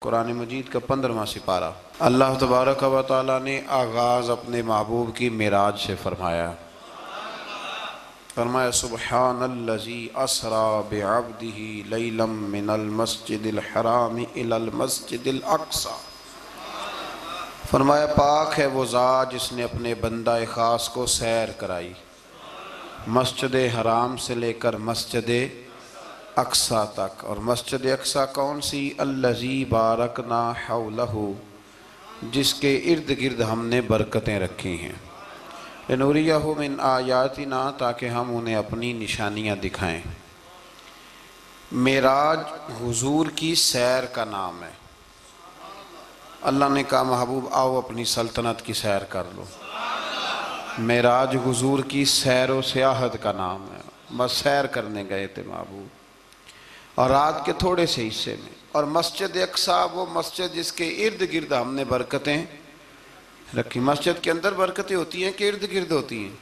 قرآن مجید کا 15واں سپارہ۔ اللہ تبارک و تعالیٰ نے آغاز اپنے محبوب کی معراج سے فرمایا۔ سبحان الذی اسریٰ بعبدہ لیلا من المسجد الحرام الی المسجد الاقصی۔ فرمایا پاک ہے وہ ذات جس نے اپنے بندہ خاص کو سیر کرائی مسجد حرام سے لے کر مسجد اقصی تک۔ اور مسجد اقصی کون سی؟ الذی بارکنا حولہ، جس کے ارد گرد ہم نے برکتیں رکھی ہیں، لنوریہ من آیاتنا، تاکہ ہم انہیں اپنی نشانیاں دکھائیں۔ معراج حضور کی سیر کا نام ہے۔ اللہ نے کہا محبوب آؤ اپنی سلطنت کی سیر کر لو۔ معراج حضور کی سیر و سیاحت کا نام ہے، بس سیر کرنے گئے تھے محبوب، اور رات کے تھوڑے سے حصے میں۔ اور مسجد اقصی وہ مسجد جس کے ارد گرد ہم نے برکتیں رکھی۔ مسجد کے اندر برکتیں ہوتی ہیں کہ ارد گرد ہوتی ہیں؟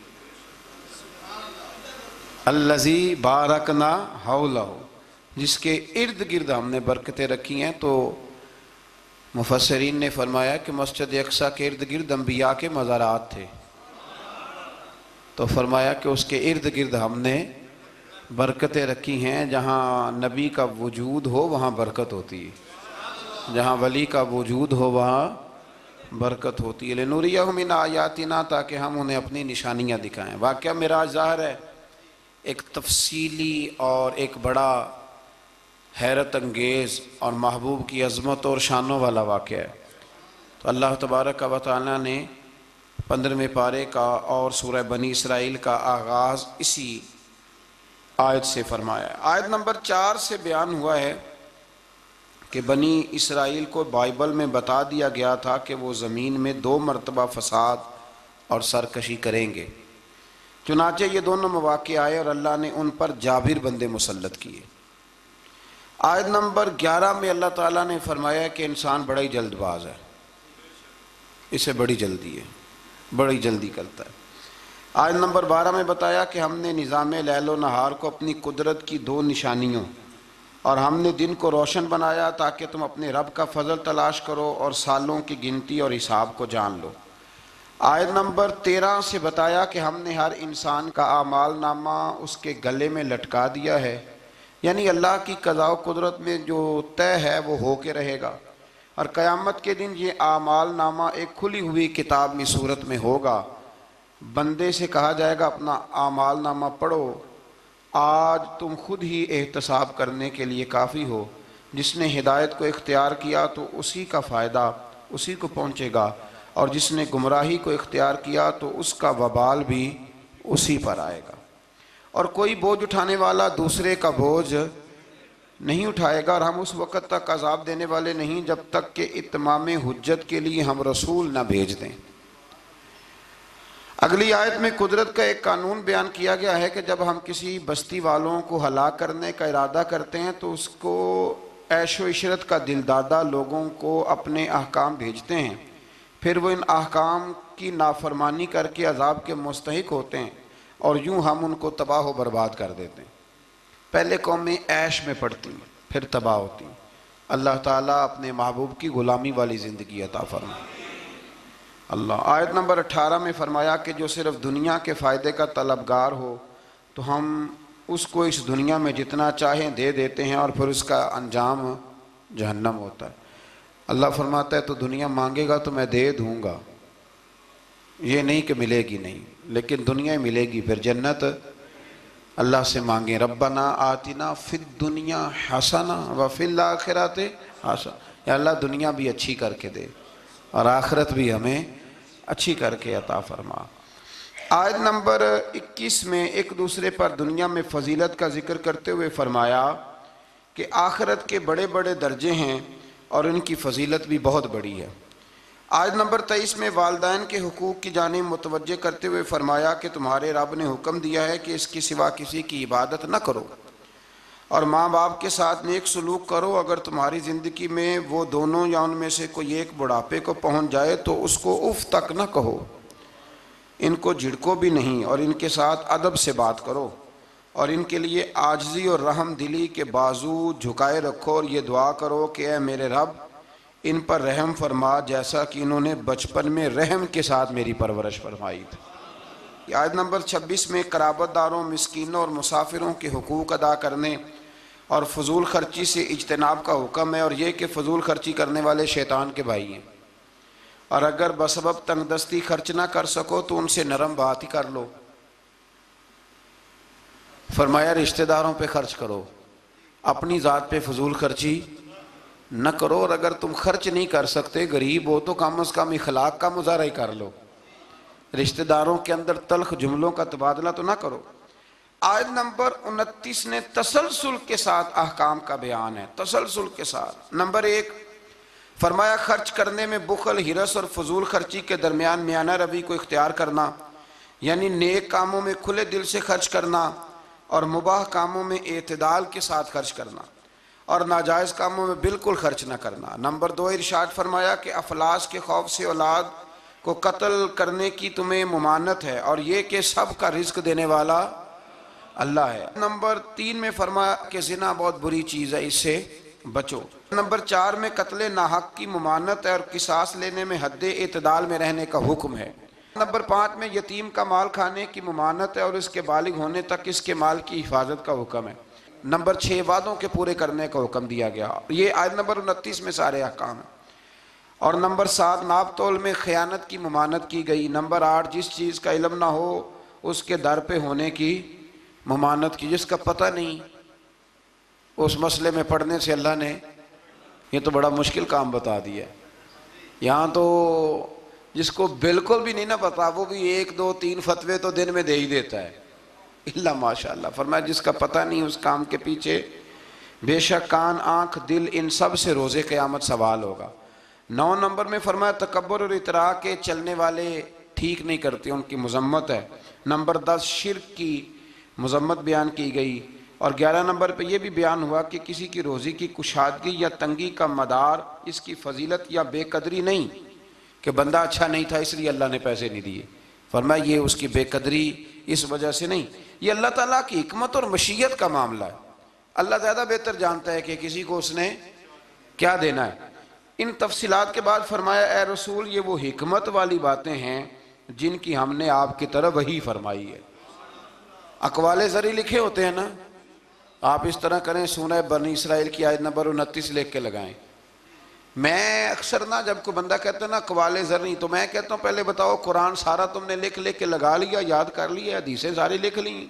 الذی بارکنا حولہ، جس کے ارد گرد ہم نے برکتیں رکھی ہیں۔ تو مفسرین نے فرمایا کہ مسجد اقصی کے ارد گرد انبیاء کے مزارات تھے، تو فرمایا کہ اس کے ارد گرد ہم نے برکتیں رکھی ہیں۔ جہاں نبی کا وجود ہو وہاں برکت ہوتی ہے، جہاں ولی کا وجود ہو وہاں برکت ہوتی ہے۔ لنوریہ من آیاتنا، تاکہ ہم انہیں اپنی نشانیاں دکھائیں۔ واقعہ معراج ظاہر ہے ایک تفصیلی اور ایک بڑا حیرت انگیز اور محبوب کی عظمت اور شانوں والا واقعہ ہے۔ تو اللہ تبارک و تعالیٰ نے 15ویں پارے کا اور سورہ بنی اسرائیل کا آغاز اسی آیت سے فرمایا ہے۔ آیت نمبر 4 سے بیان ہوا ہے کہ بنی اسرائیل کو بائبل میں بتا دیا گیا تھا کہ وہ زمین میں 2 مرتبہ فساد اور سرکشی کریں گے۔ چنانچہ یہ دونوں مواقع آئے اور اللہ نے ان پر جابر بندے مسلط کیے۔ آیت نمبر 11 میں اللہ تعالیٰ نے فرمایا کہ انسان بڑا ہی جلد باز ہے، اسے بڑی جلدی ہے، بڑی جلدی کرتا ہے۔ آیت نمبر 12 میں بتایا کہ ہم نے نظام لیل و نہار کو اپنی قدرت کی 2 نشانیوں، اور ہم نے دن کو روشن بنایا تاکہ تم اپنے رب کا فضل تلاش کرو اور سالوں کی گنتی اور حساب کو جان لو۔ آیت نمبر 13 سے بتایا کہ ہم نے ہر انسان کا اعمال نامہ اس کے گلے میں لٹکا دیا ہے، یعنی اللہ کی قضاء و قدرت میں جو طے ہے وہ ہو کے رہے گا، اور قیامت کے دن یہ اعمال نامہ ایک کھلی ہوئی کتاب کی صورت میں ہوگا۔ بندے سے کہا جائے گا اپنا اعمال نامہ پڑھو، آج تم خود ہی احتساب کرنے کے لیے کافی ہو۔ جس نے ہدایت کو اختیار کیا تو اسی کا فائدہ اسی کو پہنچے گا، اور جس نے گمراہی کو اختیار کیا تو اس کا وبال بھی اسی پر آئے گا۔ اور کوئی بوجھ اٹھانے والا دوسرے کا بوجھ نہیں اٹھائے گا، اور ہم اس وقت تک عذاب دینے والے نہیں جب تک کہ اتمام حجت کے لیے ہم رسول نہ بھیج دیں۔ اگلی آیت میں قدرت کا ایک قانون بیان کیا گیا ہے کہ جب ہم کسی بستی والوں کو ہلاک کرنے کا ارادہ کرتے ہیں تو اس کو عیش و عشرت کا دل دادہ لوگوں کو اپنے احکام بھیجتے ہیں، پھر وہ ان احکام کی نافرمانی کر کے عذاب کے مستحق ہوتے ہیں، اور یوں ہم ان کو تباہ و برباد کر دیتے ہیں۔ پہلے قومیں عیش میں پڑتی ہیں پھر تباہ ہوتی ہیں۔ اللہ تعالیٰ اپنے محبوب کی غلامی والی زندگی عطا فرمائے۔ اللہ آیت نمبر 18 میں فرمایا کہ جو صرف دنیا کے فائدے کا طلبگار ہو تو ہم اس کو اس دنیا میں جتنا چاہیں دے دیتے ہیں، اور پھر اس کا انجام جہنم ہوتا ہے۔ اللہ فرماتا ہے تو دنیا مانگے گا تو میں دے دوں گا، یہ نہیں کہ ملے گی نہیں، لیکن دنیا ملے گی، پھر جنت اللہ سے مانگیں ربنا آتنا فی الدنیا حسنہ وفی الآخرۃ حسنہ، یا اللہ دنیا بھی اچھی کر کے دے اور آخرت بھی ہمیں اچھی کر کے عطا فرما۔ آیت نمبر 21 میں ایک دوسرے پر دنیا میں فضیلت کا ذکر کرتے ہوئے فرمایا کہ آخرت کے بڑے بڑے درجے ہیں اور ان کی فضیلت بھی بہت بڑی ہے۔ آیت نمبر 23 میں والدین کے حقوق کی جانب متوجہ کرتے ہوئے فرمایا کہ تمہارے رب نے حکم دیا ہے کہ اس کے سوا کسی کی عبادت نہ کرو، اور ماں باپ کے ساتھ نیک سلوک کرو۔ اگر تمہاری زندگی میں وہ دونوں یا ان میں سے کوئی ایک بڑھاپے کو پہنچ جائے تو اس کو اف تک نہ کہو، ان کو جھڑکو بھی نہیں، اور ان کے ساتھ ادب سے بات کرو، اور ان کے لیے عاجزی اور رحم دلی کے بازو جھکائے رکھو، اور یہ دعا کرو کہ اے میرے رب ان پر رحم فرما جیسا کہ انہوں نے بچپن میں رحم کے ساتھ میری پرورش فرمائی تھی۔ آیت نمبر 26 میں قرابت داروں، مسکینوں اور مسافروں کے حقوق ادا کرنے اور فضول خرچی سے اجتناب کا حکم ہے، اور یہ کہ فضول خرچی کرنے والے شیطان کے بھائی ہیں، اور اگر بسبب تنگ دستی خرچ نہ کر سکو تو ان سے نرم بات ہی کر لو۔ فرمایا رشتہ داروں پہ خرچ کرو، اپنی ذات پہ فضول خرچی نہ کرو، اور اگر تم خرچ نہیں کر سکتے، غریب ہو، تو کم از کم اخلاق کا مظاہرہ ہی کر لو، رشتہ داروں کے اندر تلخ جملوں کا تبادلہ تو نہ کرو۔ آیت نمبر 29 نے تسلسل کے ساتھ احکام کا بیان ہے، تسلسل کے ساتھ۔ نمبر 1 فرمایا خرچ کرنے میں بخل، ہرس اور فضول خرچی کے درمیان میانہ روی کو اختیار کرنا، یعنی نیک کاموں میں کھلے دل سے خرچ کرنا اور مباح کاموں میں اعتدال کے ساتھ خرچ کرنا، اور ناجائز کاموں میں بالکل خرچ نہ کرنا۔ نمبر 2 ارشاد فرمایا کہ افلاس کے خوف سے اولاد کو قتل کرنے کی تمہیں ممانعت ہے، اور یہ کہ سب کا رزق دینے والا اللہ ہے۔ نمبر 3 میں فرمایا کہ زنا بہت بری چیز ہے، اس سے بچو۔ نمبر 4 میں قتل ناحق کی ممانعت ہے، اور قصاص لینے میں حد اعتدال میں رہنے کا حکم ہے۔ نمبر 5 میں یتیم کا مال کھانے کی ممانعت ہے، اور اس کے بالغ ہونے تک اس کے مال کی حفاظت کا حکم ہے۔ نمبر 6 وعدوں کے پورے کرنے کا حکم دیا گیا، یہ آیت نمبر 29 میں سارے احکام ہیں۔ اور نمبر 7 ناپ تول میں خیانت کی ممانعت کی گئی۔ نمبر 8 جس چیز کا علم نہ ہو اس کے در پہ ہونے کی ممانعت کی، جس کا پتہ نہیں اس مسئلے میں پڑھنے سے اللہ نے یہ تو بڑا مشکل کام بتا دیا ہے۔ یہاں تو جس کو بالکل بھی نہیں نہ پتا وہ بھی 1 2 3 فتوے تو دن میں دے ہی دیتا ہے، اللہ ماشاءاللہ۔ فرمایا جس کا پتہ نہیں اس کام کے پیچھے بے شک کان آنکھ دل ان سب سے روز قیامت سوال ہوگا۔ 9 نمبر میں فرمایا تکبر اور اطراء کے چلنے والے ٹھیک نہیں کرتے، ان کی مذمت ہے۔ نمبر 10 شرک کی مذمت بیان کی گئی، اور 11 نمبر پہ یہ بھی بیان ہوا کہ کسی کی روزی کی کشادگی یا تنگی کا مدار اس کی فضیلت یا بے قدری نہیں کہ بندہ اچھا نہیں تھا اس لیے اللہ نے پیسے نہیں دیے، فرمایا یہ اس کی بے قدری اس وجہ سے نہیں، یہ اللہ تعالیٰ کی حکمت اور مشیت کا معاملہ ہے۔ اللہ زیادہ بہتر جانتا ہے کہ کسی کو اس نے کیا دینا ہے۔ ان تفصیلات کے بعد فرمایا اے رسول یہ وہ حکمت والی باتیں ہیں جن کی ہم نے آپ کی طرف وحی فرمائی ہے۔ اقوال زری لکھے ہوتے ہیں نا، آپ اس طرح کریں سورہ بنی اسرائیل کی آیت نمبر 29 لکھ کے لگائیں۔ میں اکثر نا جب کوئی بندہ کہتا ہے نا اقوال زری، تو میں کہتا ہوں پہلے بتاؤ قرآن سارا تم نے لکھ کے لگا لیا، یاد کر لیا، حدیثیں ساری لکھ لی؟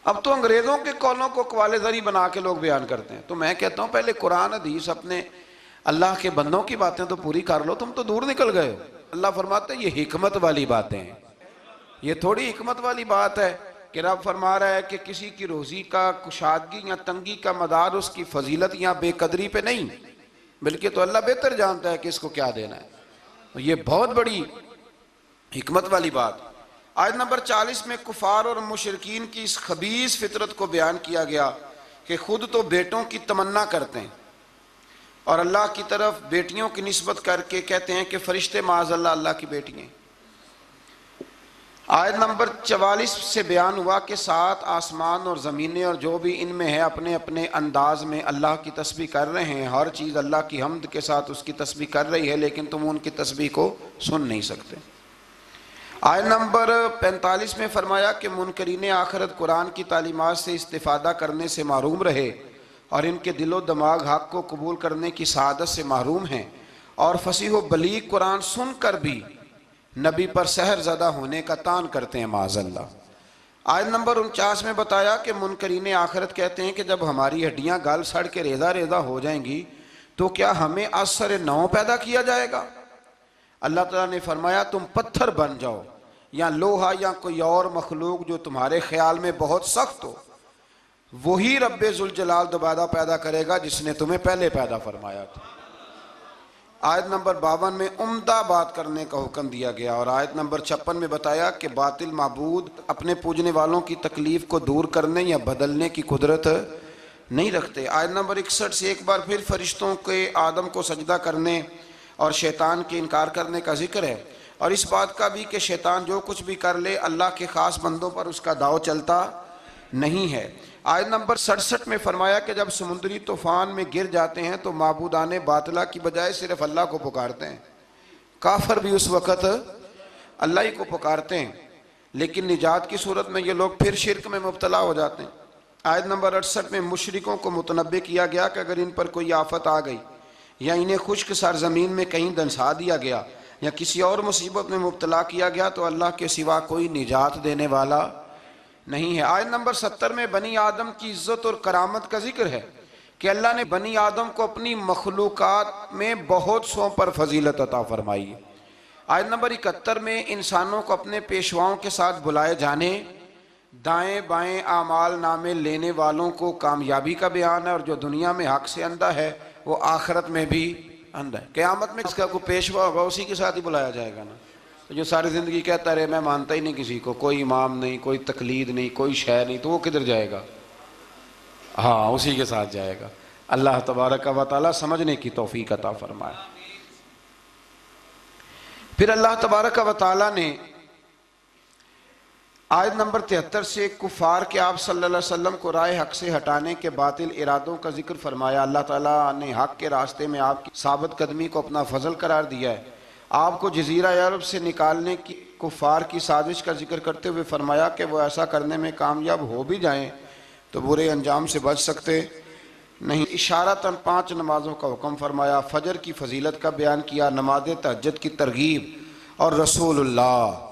اب تو انگریزوں کے قولوں کو اقوال زری بنا کے لوگ بیان کرتے ہیں، تو میں کہتا ہوں پہلے قرآن حدیث اپنے اللہ کے بندوں کی باتیں تو پوری کر لو، تم تو دور نکل گئے ہو۔ اللہ فرماتا ہے یہ حکمت والی باتیں ہیں، یہ تھوڑی حکمت والی بات ہے کہ رب فرما رہا ہے کہ کسی کی روزی کا کشادگی یا تنگی کا مدار اس کی فضیلت یا بے قدری پہ نہیں، بلکہ تو اللہ بہتر جانتا ہے کہ اس کو کیا دینا ہے۔ یہ بہت بڑی حکمت والی بات۔ آیت نمبر 40 میں کفار اور مشرکین کی اس خبیث فطرت کو بیان کیا گیا کہ خود تو بیٹوں کی تمنا کرتے ہیں اور اللہ کی طرف بیٹیوں کی نسبت کر کے کہتے ہیں کہ فرشتے معاذ اللہ اللہ کی بیٹی ہیں۔ آیت نمبر 44 سے بیان ہوا کہ 7 آسمان اور زمینیں اور جو بھی ان میں ہے اپنے اپنے انداز میں اللہ کی تسبیح کر رہے ہیں، ہر چیز اللہ کی حمد کے ساتھ اس کی تسبیح کر رہی ہے، لیکن تم ان کی تسبیح کو سن نہیں سکتے۔ آیت نمبر 45 میں فرمایا کہ منکرین آخرت قرآن کی تعلیمات سے استفادہ کرنے سے محروم رہے اور ان کے دل و دماغ حق کو قبول کرنے کی سعادت سے محروم ہیں، اور فصیح و بلیغ قرآن سن کر بھی نبی پر سحر زدہ ہونے کا تان کرتے ہیں معاذ اللہ۔ آیت نمبر 49 میں بتایا کہ منکرین آخرت کہتے ہیں کہ جب ہماری ہڈیاں گل سڑ کے ریزہ ریزہ ہو جائیں گی تو کیا ہمیں از سر نو پیدا کیا جائے گا؟ اللہ تعالیٰ نے فرمایا تم پتھر بن جاؤ یا لوہا یا کوئی اور مخلوق جو تمہارے خیال میں بہت سخت ہو، وہی رب ذوالجلال دوبارہ پیدا کرے گا جس نے تمہیں پہلے پیدا فرمایا تھا۔ آیت نمبر 52 میں عمدہ بات کرنے کا حکم دیا گیا، اور آیت نمبر 56 میں بتایا کہ باطل معبود اپنے پوجنے والوں کی تکلیف کو دور کرنے یا بدلنے کی قدرت نہیں رکھتے۔ آیت نمبر 61 سے ایک بار پھر فرشتوں کے آدم کو سجدہ کرنے اور شیطان کے انکار کرنے کا ذکر ہے، اور اس بات کا بھی کہ شیطان جو کچھ بھی کر لے اللہ کے خاص بندوں پر اس کا داؤ چلتا نہیں ہے۔ آیت نمبر 67 میں فرمایا کہ جب سمندری طوفان میں گر جاتے ہیں تو معبودان باطلہ کی بجائے صرف اللہ کو پکارتے ہیں. کافر بھی اس وقت اللہ ہی کو پکارتے ہیں، لیکن نجات کی صورت میں یہ لوگ پھر شرک میں مبتلا ہو جاتے ہیں. آیت نمبر 68 میں مشرکوں کو متنبہ کیا گیا کہ اگر ان پر کوئی آفت آ گئی یا انہیں خشک سرزمین میں کہیں دنسا دیا گیا یا کسی اور مصیبت میں مبتلا کیا گیا تو اللہ کے سوا کوئی نجات دینے والا نہیں ہے. آیت نمبر 70 میں بنی آدم کی عزت اور کرامت کا ذکر ہے کہ اللہ نے بنی آدم کو اپنی مخلوقات میں بہت سوں پر فضیلت عطا فرمائی ہے. آیت نمبر 71 میں انسانوں کو اپنے پیشواؤں کے ساتھ بلائے جانے، دائیں بائیں اعمال نامے لینے والوں کو کامیابی کا بیان ہے، اور جو دنیا میں حق سے اندھا ہے وہ آخرت میں بھی اندھا ہے. قیامت میں اس کا کوئی پیشوا ہوگا اسی کے ساتھ ہی بلایا جائے گا نا. تو جو ساری زندگی کہتا رہے میں مانتا ہی نہیں کسی کو، کوئی امام نہیں، کوئی تقلید نہیں، کوئی شے نہیں، تو وہ کدھر جائے گا؟ ہاں اسی کے ساتھ جائے گا. اللہ تبارک و تعالیٰ سمجھنے کی توفیق عطا فرمائے. پھر اللہ تبارک و تعالیٰ نے آیت نمبر 73 سے کفار کے آپ صلی اللہ علیہ وسلم کو رائے حق سے ہٹانے کے باطل ارادوں کا ذکر فرمایا. اللہ تعالیٰ نے حق کے راستے میں آپ کی ثابت قدمی کو اپنا فضل قرار دیا ہے. آپ کو جزیرہ عرب سے نکالنے کی کفار کی سازش کا ذکر کرتے ہوئے فرمایا کہ وہ ایسا کرنے میں کامیاب ہو بھی جائیں تو برے انجام سے بچ سکتے نہیں. اشارتاً 5 نمازوں کا حکم فرمایا، فجر کی فضیلت کا بیان کیا، نماز تہجد کی ترغیب، اور رسول اللہ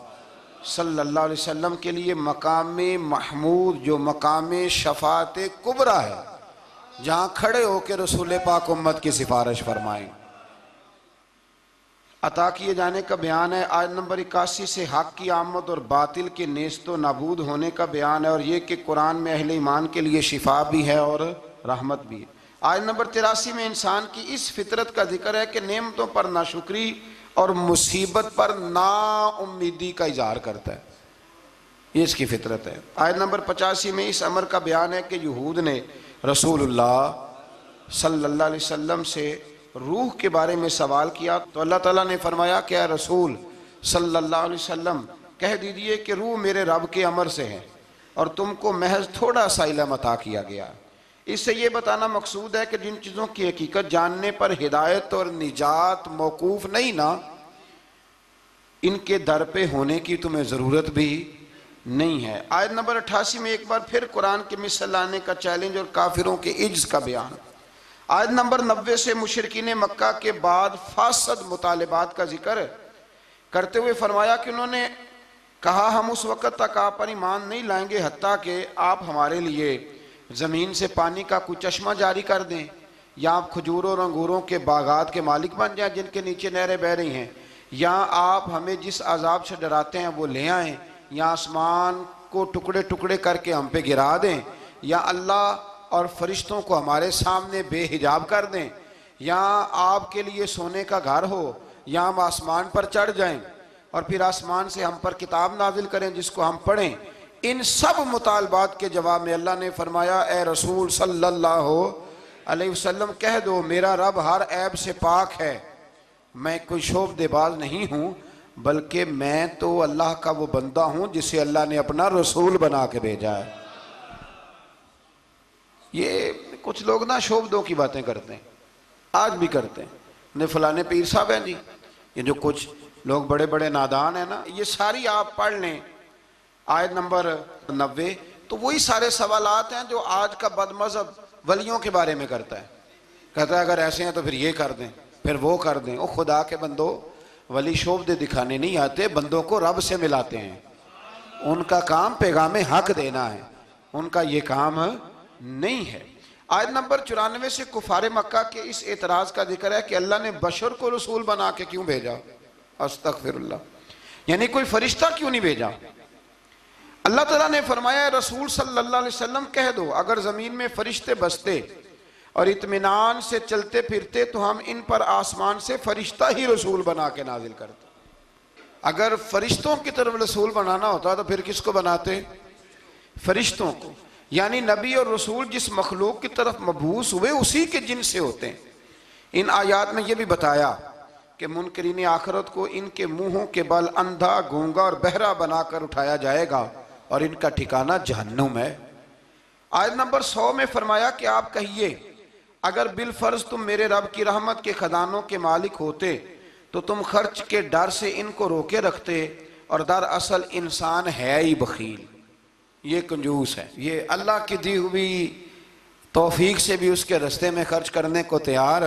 صلی اللہ علیہ وسلم کے لیے مقام محمود جو مقام شفاعت کبریٰ ہے، جہاں کھڑے ہو کے رسول پاک امت کی سفارش فرمائیں، عطا کیے جانے کا بیان ہے. آیت نمبر 81 سے حق کی آمد اور باطل کے نیست و نابود ہونے کا بیان ہے، اور یہ کہ قرآن میں اہل ایمان کے لیے شفا بھی ہے اور رحمت بھی ہے. آیت نمبر 83 میں انسان کی اس فطرت کا ذکر ہے کہ نعمتوں پر ناشکری اور مصیبت پر نا امیدی کا اظہار کرتا ہے، یہ اس کی فطرت ہے. آیت نمبر 85 میں اس امر کا بیان ہے کہ یہود نے رسول اللہ صلی اللہ علیہ وسلم سے روح کے بارے میں سوال کیا تو اللہ تعالیٰ نے فرمایا کہ اے رسول صلی اللہ علیہ وسلم کہہ دیجئے کہ روح میرے رب کے امر سے ہے اور تم کو محض تھوڑا سا علم عطا کیا گیا. اس سے یہ بتانا مقصود ہے کہ جن چیزوں کی حقیقت جاننے پر ہدایت اور نجات موقوف نہیں نا، ان کے در پہ ہونے کی تمہیں ضرورت بھی نہیں ہے. آیت نمبر 88 میں ایک بار پھر قرآن کے مثل لانے کا چیلنج اور کافروں کے عجز کا بیان. آیت نمبر 90 سے مشرکین مکہ کے بعد فاسد مطالبات کا ذکر کرتے ہوئے فرمایا کہ انہوں نے کہا ہم اس وقت تک آپ پر ایمان نہیں لائیں گے حتیٰ کہ آپ ہمارے لیے زمین سے پانی کا کوئی چشمہ جاری کر دیں، یا آپ کھجوروں اور انگوروں کے باغات کے مالک بن جائیں جن کے نیچے نہریں بہہ رہی ہیں، یا آپ ہمیں جس عذاب سے ڈراتے ہیں وہ لے آئیں، یا آسمان کو ٹکڑے ٹکڑے کر کے ہم پہ گرا دیں، یا اللہ اور فرشتوں کو ہمارے سامنے بے حجاب کر دیں، یا آپ کے لیے سونے کا گھر ہو، یا ہم آسمان پر چڑھ جائیں اور پھر آسمان سے ہم پر کتاب نازل کریں جس کو ہم پڑھیں. ان سب مطالبات کے جواب میں اللہ نے فرمایا اے رسول صلی اللہ علیہ وسلم کہہ دو میرا رب ہر عیب سے پاک ہے، میں کوئی شعبدے باز نہیں ہوں، بلکہ میں تو اللہ کا وہ بندہ ہوں جسے اللہ نے اپنا رسول بنا کے بھیجا ہے. یہ کچھ لوگ نا شعبدوں کی باتیں کرتے ہیں، آج بھی کرتے ہیں، فلانے پیر صاحب ہیں جی، یہ جو کچھ لوگ بڑے بڑے نادان ہیں نا، یہ ساری آپ پڑھ لیں آیت نمبر 90، تو وہی سارے سوالات ہیں جو آج کا بد مذہب ولیوں کے بارے میں کرتا ہے. کہتا ہے اگر ایسے ہیں تو پھر یہ کر دیں، پھر وہ کر دیں. او خدا کے بندو، ولی شعبدے دکھانے نہیں آتے، بندوں کو رب سے ملاتے ہیں. ان کا کام پیغام حق دینا ہے، ان کا یہ کام نہیں ہے. آیت نمبر 94 سے کفار مکہ کے اس اعتراض کا ذکر ہے کہ اللہ نے بشر کو رسول بنا کے کیوں بھیجا؟ استغفر اللہ، یعنی کوئی فرشتہ کیوں نہیں بھیجا؟ اللہ تعالیٰ نے فرمایا رسول صلی اللہ علیہ وسلم کہہ دو اگر زمین میں فرشتے بستے اور اطمینان سے چلتے پھرتے تو ہم ان پر آسمان سے فرشتہ ہی رسول بنا کے نازل کرتے. اگر فرشتوں کی طرف رسول بنانا ہوتا تو پھر کس کو بناتے؟ فرشتوں کو. یعنی نبی اور رسول جس مخلوق کی طرف مبعوث ہوئے اسی کے جن سے ہوتے ہیں. ان آیات میں یہ بھی بتایا کہ منکرین آخرت کو ان کے منہوں کے بل اندھا، گونگا اور بہرا بنا کر اٹھایا جائے گا اور ان کا ٹھکانہ جہنم ہے. آیت نمبر 100 میں فرمایا کہ آپ کہیے اگر بالفرض تم میرے رب کی رحمت کے خزانوں کے مالک ہوتے تو تم خرچ کے ڈر سے ان کو روکے رکھتے، اور دراصل انسان ہے ہی بخیل، یہ کنجوس ہے، یہ اللہ کی دی ہوئی توفیق سے بھی اس کے رستے میں خرچ کرنے کو تیار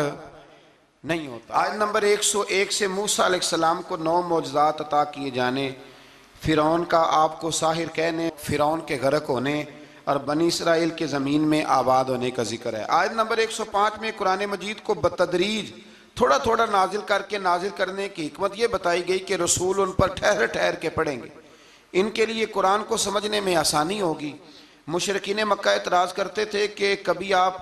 نہیں ہوتا۔ آیت نمبر 101 سے موسیٰ علیہ السلام کو 9 معجزات عطا کیے جانے، فرعون کا آپ کو ساحر کہنے، فرعون کے غرق ہونے اور بنی اسرائیل کے زمین میں آباد ہونے کا ذکر ہے۔ آیت نمبر 105 میں قرآن مجید کو بتدریج تھوڑا تھوڑا نازل کر کے نازل کرنے کی حکمت یہ بتائی گئی کہ رسول ان پر ٹھہر ٹھہر کے پڑھیں گے، ان کے لیے قرآن کو سمجھنے میں آسانی ہوگی۔ مشرکین مکہ اعتراض کرتے تھے کہ کبھی آپ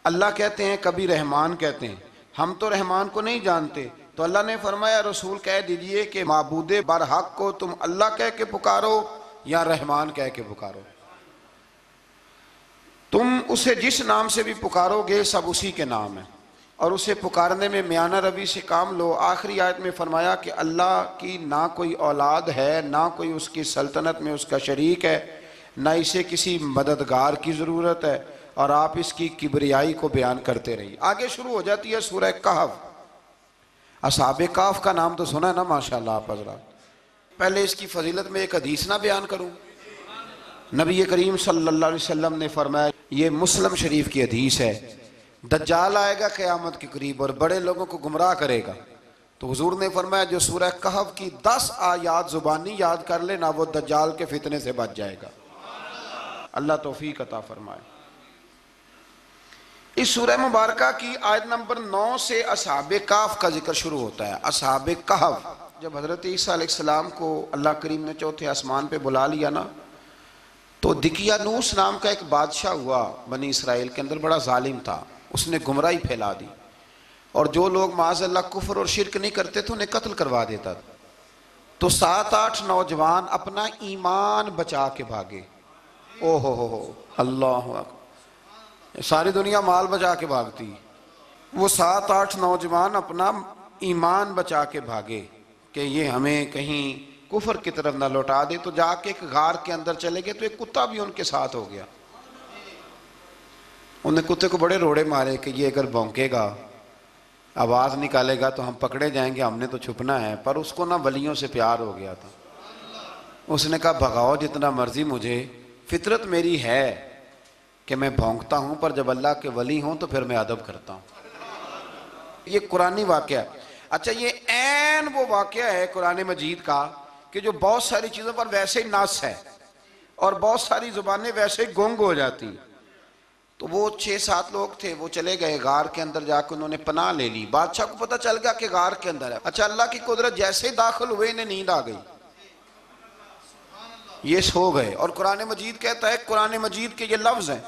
اللہ کہتے ہیں کبھی رحمان کہتے ہیں، ہم تو رحمان کو نہیں جانتے، تو اللہ نے فرمایا رسول کہہ دیجئے کہ معبود برحق کو تم اللہ کہہ کے پکارو یا رحمان کہہ کے پکارو، تم اسے جس نام سے بھی پکارو گے سب اسی کے نام ہے، اور اسے پکارنے میں میانہ روی سے کام لو۔ آخری آیت میں فرمایا کہ اللہ کی نہ کوئی اولاد ہے، نہ کوئی اس کی سلطنت میں اس کا شریک ہے، نہ اسے کسی مددگار کی ضرورت ہے، اور آپ اس کی کبریائی کو بیان کرتے رہیے۔ آگے شروع ہو جاتی ہے سورہ کہف۔ اصحاب کہف کا نام تو سنا ہے نا ماشاءاللہ آپ حضرات۔ پہلے اس کی فضیلت میں ایک حدیث نہ بیان کروں؟ نبی کریم صلی اللہ علیہ وسلم نے فرمایا، یہ مسلم شریف کی حدیث ہے، دجال آئے گا قیامت کے قریب اور بڑے لوگوں کو گمراہ کرے گا، تو حضور نے فرمایا جو سورہ کہف کی 10 آیات زبانی یاد کر لے نہ وہ دجال کے فتنے سے بچ جائے گا۔ اللہ توفیق عطا فرمائے۔ اس سورہ مبارکہ کی آیت نمبر 9 سے اصحاب کہف کا ذکر شروع ہوتا ہے۔ اصحاب کہف، جب حضرت عیسیٰ علیہ السلام کو اللہ کریم نے چوتھے آسمان پہ بلا لیا نا، تو دقیانوس نام کا ایک بادشاہ ہوا بنی اسرائیل کے اندر، بڑا ظالم تھا، اس نے گمراہی پھیلا دی، اور جو لوگ معاذ اللہ کفر اور شرک نہیں کرتے تھے انہیں قتل کروا دیتا تھا۔ تو 7-8 نوجوان اپنا ایمان بچا کے بھاگے۔ او ہو اللہ اکبر، ساری دنیا مال بچا کے بھاگتی، وہ 7-8 نوجوان اپنا ایمان بچا کے بھاگے کہ یہ ہمیں کہیں کفر کی طرف نہ لوٹا دے، تو جا کے ایک غار کے اندر چلے گئے، تو ایک کتا بھی ان کے ساتھ ہو گیا۔ انہیں کتے کو بڑے روڑے مارے کہ یہ اگر بھونکے گا آواز نکالے گا تو ہم پکڑے جائیں گے، ہم نے تو چھپنا ہے، پر اس کو نہ ولیوں سے پیار ہو گیا تھا۔ اس نے کہا بھگاؤ جتنا مرضی مجھے، فطرت میری ہے کہ میں بھونکتا ہوں، پر جب اللہ کے ولی ہوں تو پھر میں ادب کرتا ہوں۔ یہ قرآنی واقعہ ہے۔ اچھا، یہ عین وہ واقعہ ہے قرآن مجید کا کہ جو بہت ساری چیزوں پر ویسے ہی نص ہے اور بہت ساری زبانیں ویسے ہی گنگ ہو جاتی۔ تو وہ 6-7 لوگ تھے، وہ چلے گئے غار کے اندر، جا کے انہوں نے پناہ لے لی۔ بادشاہ کو پتہ چل گیا کہ غار کے اندر ہے۔ اچھا، اللہ کی قدرت، جیسے داخل ہوئے انہیں نیند آ گئی، یہ سو گئے۔ اور قرآن مجید کہتا ہے، قرآن مجید کے یہ لفظ ہیں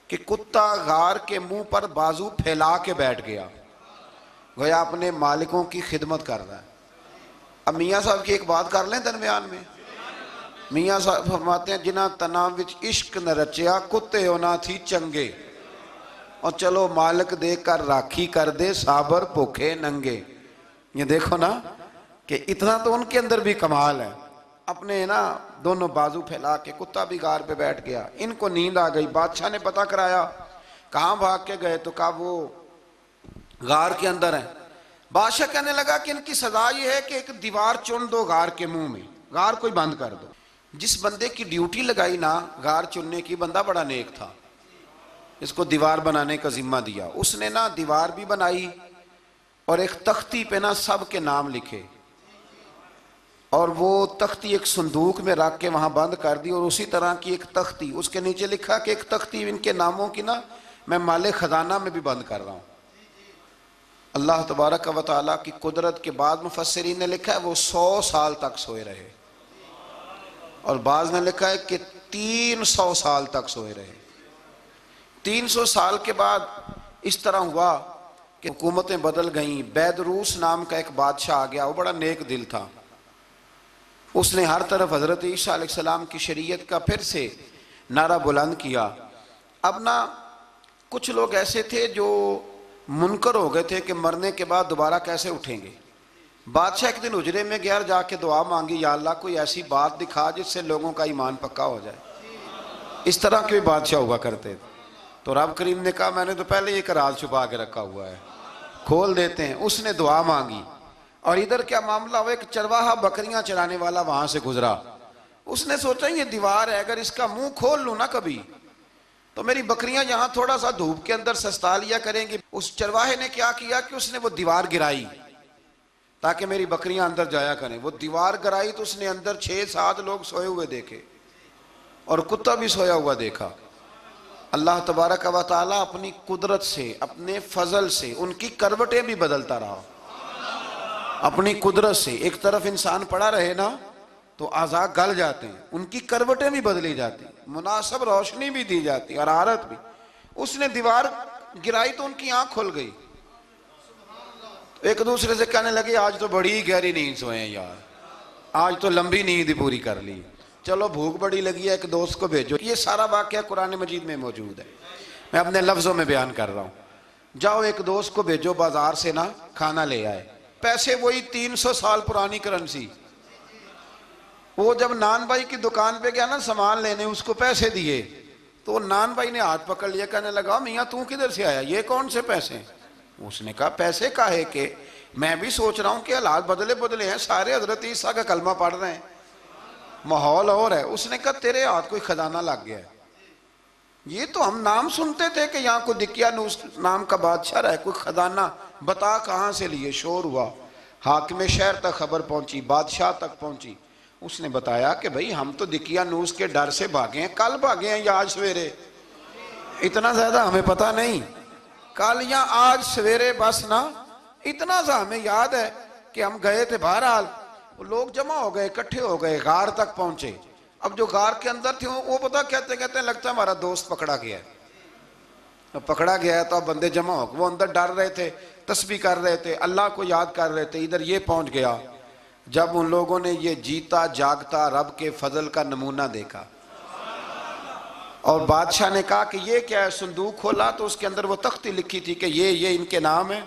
کہ کتا غار کے منہ پر بازو پھیلا کے بیٹھ گیا، گویا اپنے مالکوں کی خدمت کر رہا ہے۔ اب میاں صاحب کی ایک بات کر لیں درمیان میں۔ میاں صاحب فرماتے ہیں جنہ تنا وچ عشق نہ رچیا کتے ہونا تھی چنگے، اور چلو مالک دے کر راکھی کر دے صابر بھوکے ننگے۔ یہ دیکھو نا کہ اتنا تو ان کے اندر بھی کمال ہے، اپنے نا دونوں بازو پھیلا کے، کتا بھی غار پہ بیٹھ گیا، ان کو نیند آ گئی۔ بادشاہ نے پتہ کرایا کہاں بھاگ کے گئے، تو کہا وہ غار کے اندر ہیں۔ بادشاہ کہنے لگا کہ ان کی سزا یہ ہے کہ ایک دیوار چن دو غار کے منہ میں، غار کوئی بند کر دو۔ جس بندے کی ڈیوٹی لگائی نا غار چننے کی، بندہ بڑا نیک تھا، اس کو دیوار بنانے کا ذمہ دیا، اس نے نا دیوار بھی بنائی اور ایک تختی پہ نا سب کے نام لکھے، اور وہ تختی ایک صندوق میں رکھ کے وہاں بند کر دی، اور اسی طرح کی ایک تختی اس کے نیچے لکھا کہ ایک تختی ان کے ناموں کی نا میں مال خزانہ میں بھی بند کر رہا ہوں۔ اللہ تبارک و تعالیٰ کی قدرت کے بعد مفسرین نے لکھا ہے وہ 100 سال تک سوئے رہے، اور بعض نے لکھا ہے کہ 300 سال تک سوئے رہے۔ 300 سال کے بعد اس طرح ہوا کہ حکومتیں بدل گئیں۔ بیدروس نام کا ایک بادشاہ آ گیا، وہ بڑا نیک دل تھا، اس نے ہر طرف حضرت عیسیٰ علیہ السلام کی شریعت کا پھر سے نعرہ بلند کیا۔ اب نا کچھ لوگ ایسے تھے جو منکر ہو گئے تھے کہ مرنے کے بعد دوبارہ کیسے اٹھیں گے۔ بادشاہ ایک دن حجرے میں گیا، جا کے دعا مانگی، یا اللہ کوئی ایسی بات دکھا جس سے لوگوں کا ایمان پکا ہو جائے۔ اس طرح کے بھی بادشاہ ہوا کرتے تھے۔ تو رب کریم نے کہا میں نے تو پہلے ایک راز چھپا کے رکھا ہوا ہے، کھول دیتے ہیں۔ اس نے دعا مانگی، اور ادھر کیا معاملہ ہوا، ایک چرواہا بکریاں چرانے والا وہاں سے گزرا۔ اس نے سوچا یہ دیوار ہے، اگر اس کا منہ کھول لوں نا کبھی تو میری بکریاں یہاں تھوڑا سا دھوپ کے اندر سستا لیا کریں گی۔ اس چرواہے نے کیا کیا کہ اس نے وہ دیوار گرائی تاکہ میری بکریاں اندر جایا کریں۔ وہ دیوار گرائی تو اس نے اندر 6-7 لوگ سوئے ہوئے دیکھے اور کتا بھی سویا ہوا دیکھا۔ اللہ تبارک و تعالیٰ اپنی قدرت سے، اپنے فضل سے ان کی کروٹیں بھی بدلتا رہا، اپنی قدرت سے۔ ایک طرف انسان پڑا رہے نا تو اعضاء گل جاتے ہیں، ان کی کروٹیں بھی بدلی جاتی، مناسب روشنی بھی دی جاتی، حرارت بھی۔ اس نے دیوار گرائی تو ان کی آنکھ کھل گئی، ایک دوسرے سے کہنے لگے آج تو بڑی گہری نیند سوئے ہیں یار، آج تو لمبی نیند ہی پوری کر لی، چلو بھوک بڑی لگی ہے ایک دوست کو بھیجو۔ یہ سارا واقعہ قرآن مجید میں موجود ہے، میں اپنے لفظوں میں بیان کر رہا ہوں۔ جاؤ ایک دوست کو بھیجو بازار سے نا کھانا لے آئے، پیسے وہی 300 سال پرانی کرنسی۔ وہ جب نان بھائی کی دکان پہ گیا نا سامان لینے، اس کو پیسے دیے تو نان بھائی نے ہاتھ پکڑ لیا، کہنے لگا میاں تو کدھر سے آیا، یہ کون سے پیسے ہیں؟ اس نے کہا پیسے کاہے کہ میں بھی سوچ رہا ہوں کہ حالات بدلے ہیں، سارے حضرت عیسیٰ کا کلمہ پڑھ رہے ہیں، ماحول اور ہے۔ اس نے کہا تیرے ہاتھ کوئی خزانہ لگ گیا ہے، یہ تو ہم نام سنتے تھے کہ یہاں کوئی دقیانوس نام کا بادشاہ رہا ہے، کوئی خزانہ، بتا کہاں سے لیے؟ شور ہوا، حاکم شہر تک خبر پہنچی، بادشاہ تک پہنچی۔ اس نے بتایا کہ بھئی ہم تو دقیانوس کے ڈر سے بھاگے ہیں، کل بھاگے ہیں یا آج سویرے، اتنا زیادہ ہمیں پتہ نہیں، کل یا آج سویرے بس نا، اتنا سا ہمیں یاد ہے کہ ہم گئے تھے۔ بہرحال لوگ جمع ہو گئے، اکٹھے ہو گئے، غار تک پہنچے۔ اب جو غار کے اندر تھے وہ پتہ کہتے ہیں لگتا ہے ہمارا دوست پکڑا گیا ہے، پکڑا گیا ہے۔ تو اب بندے جمع ہو گئے، وہ اندر ڈر رہے تھے، تسبیح کر رہے تھے، اللہ کو یاد کر رہے تھے۔ ادھر یہ پہنچ گیا، جب ان لوگوں نے یہ جیتا جاگتا رب کے فضل کا نمونہ دیکھا، اور بادشاہ نے کہا کہ یہ کیا ہے؟ صندوق کھولا تو اس کے اندر وہ تختی لکھی تھی کہ یہ ان کے نام ہے،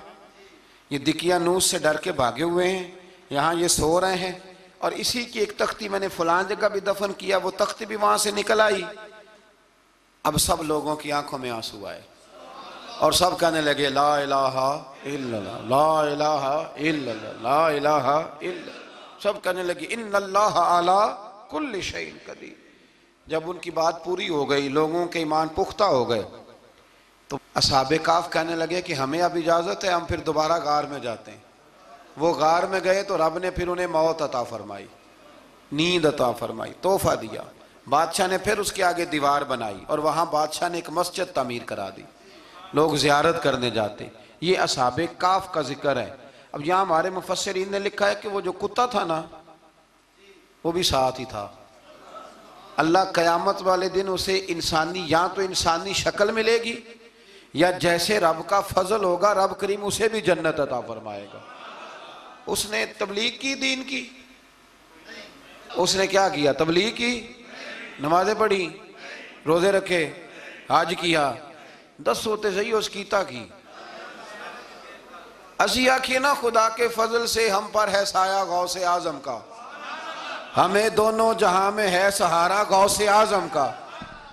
یہ دقیانوس سے ڈر کے بھاگے ہوئے ہیں، یہاں یہ سو رہے ہیں، اور اسی کی ایک تختی میں نے فلان جگہ بھی دفن کیا، وہ تختی بھی وہاں سے نکل آئی۔ اب سب لوگوں کی آنکھوں میں آنسو آئے اور سب کہنے لگے لا الہ الا اللہ، لا الہ الا اللہ، لا الہ الا اللہ۔ سب کہنے لگے ان اللہ علی کل شیء قدیر۔ جب ان کی بات پوری ہو گئی، لوگوں کے ایمان پختہ ہو گئے، تو اصحاب کہف کہنے لگے کہ ہمیں اب اجازت ہے، ہم پھر دوبارہ غار میں جاتے ہیں۔ وہ غار میں گئے تو رب نے پھر انہیں موت عطا فرمائی، نیند عطا فرمائی، تحفہ دیا۔ بادشاہ نے پھر اس کے آگے دیوار بنائی اور وہاں بادشاہ نے ایک مسجد تعمیر کرا دی، لوگ زیارت کرنے جاتے۔ یہ اصحاب کہف کا ذکر ہے۔ اب یہاں ہمارے مفسرین نے لکھا ہے کہ وہ جو کتا تھا نا وہ بھی ساتھ ہی تھا۔ اللہ قیامت والے دن اسے انسانی، یا تو انسانی شکل ملے گی، یا جیسے رب کا فضل ہوگا رب کریم اسے بھی جنت عطا فرمائے گا۔ اس نے تبلیغ کی، دین کی، اس نے کیا کیا؟ تبلیغ کی، نمازیں پڑھی، روزے رکھے، حج کیا، 10 ہوتے صحیح اس کیتا کی۔ اسی آکھیے نا خدا کے فضل سے ہم پر ہے سایہ غوث اعظم کا، ہمیں دونوں جہاں میں ہے سہارا غوث اعظم کا۔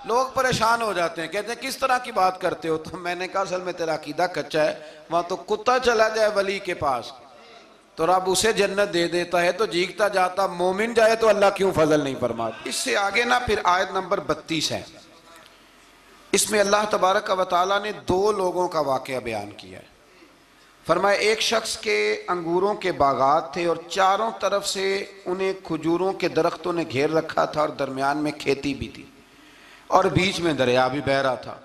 لوگ پریشان ہو جاتے ہیں، کہتے ہیں کس طرح کی بات کرتے ہو؟ تو میں نے کہا اصل میں تیرا عقیدہ کچا ہے، وہاں تو کتا چلا جائے ولی کے پاس تو رب اسے جنت دے دیتا ہے، تو جیگتا جاتا مومن جائے تو اللہ کیوں فضل نہیں فرماتا؟ اس سے آگے نا پھر آیت نمبر 32 ہے، اس میں اللہ تبارک و تعالیٰ نے 2 لوگوں کا واقعہ بیان کیا ہے۔ فرمایا ایک شخص کے انگوروں کے باغات تھے اور چاروں طرف سے انہیں کھجوروں کے درختوں نے گھیر رکھا تھا، اور درمیان میں کھیتی بھی تھی، اور بیچ میں دریا بھی بہہ رہا تھا،